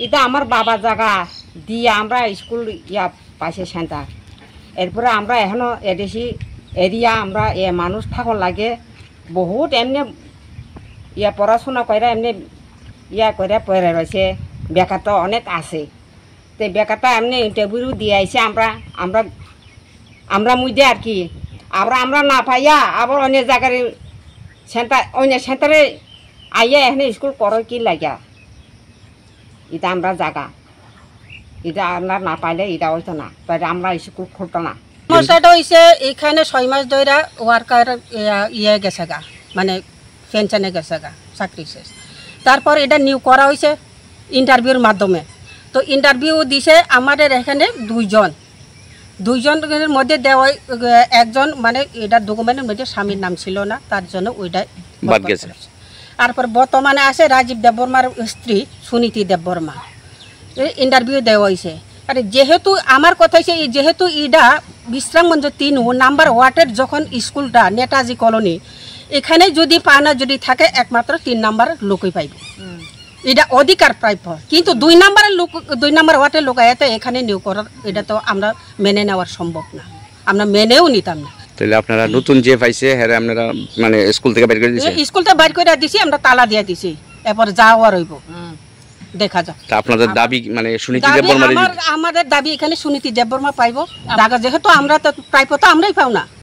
এটা আমার বাবা জায়গা দিয়ে আমরা স্কুল ইয়া পাইছে সেন্টার এরপরে আমরা এখনো এদেশি এরিয়া আমরা মানুষ থাকর লাগে বহুত এমনি ইয়া পড়াশোনা করে এমনি ইয়া করে পড়ে রয়েছে বেকার তো অনেক আছে তো বেকারটা এমনি ইন্টারভিউ দিয়ে আইছে আমরা আমরা আমরা মুইদে আর কি আমরা না পাইয়া আবার অন্য জায়গার সেন্টার অন্য সেন্টারে আইয়া এখানে স্কুল করো কি লাগিয়া এটা আমরা জায়গা এটা আমরা না পাইলে এটা হইতো না তাই আমরা স্কুল খুলতো না সমস্যাটা হয়েছে এখানে 6 মাস ধরে ওয়ার্কার ইয়ে গেছে গা মানে পেনশনে গেছে গা চাকরি শেষ তারপর এটা নিউ করা হয়েছে ইন্টারভিউর মাধ্যমে তো ইন্টারভিউ দিছে আমাদের এখানে দুইজনের মধ্যে দেওয়া একজন মানে এটা ডকুমেন্টের মধ্যে স্বামীর নাম ছিল না তার জন্য ওইটা বাদ গেছে তারপর বর্তমানে আছে রাজীব দেববর্মার স্ত্রী সুনীতি দেববর্মা ইন্টারভিউ দেওয়া হয়েছে আরে যেহেতু আমার কথা হচ্ছে যেহেতু এটা বিশ্রামগঞ্জ 3 নাম্বার ওয়ার্ডের যখন স্কুলটা নেতাজি কলোনি এখানে যদি পানা যদি থাকে একমাত্র 3 নাম্বার লোকই পাইবে এটা অধিকার প্রাপ্য কিন্তু 2 নাম্বার ওয়ার্ডের লোক এত এখানে নিয়োগ করার এটা তো আমরা মেনে নেওয়ার সম্ভব না আমরা মেনেও নিতাম না তাহলে আপনারা নতুন যে পাইছে হ্যাঁ আপনারা মানে স্কুল থেকে বাইর করে দিয়েছেন স্কুলটা বাইর করে দিয়েছি আমরা তালা দিয়ে দিয়েছি এরপর যাওয়া রইব দেখা যাক তা আপনাদের দাবি মানে সুনীতি দেববর্মা আমাদের দাবি এখানে সুনীতি দেববর্মা পাইবো যেহেতু আমরা তো প্রাপ্য তো আমরাই পাও না।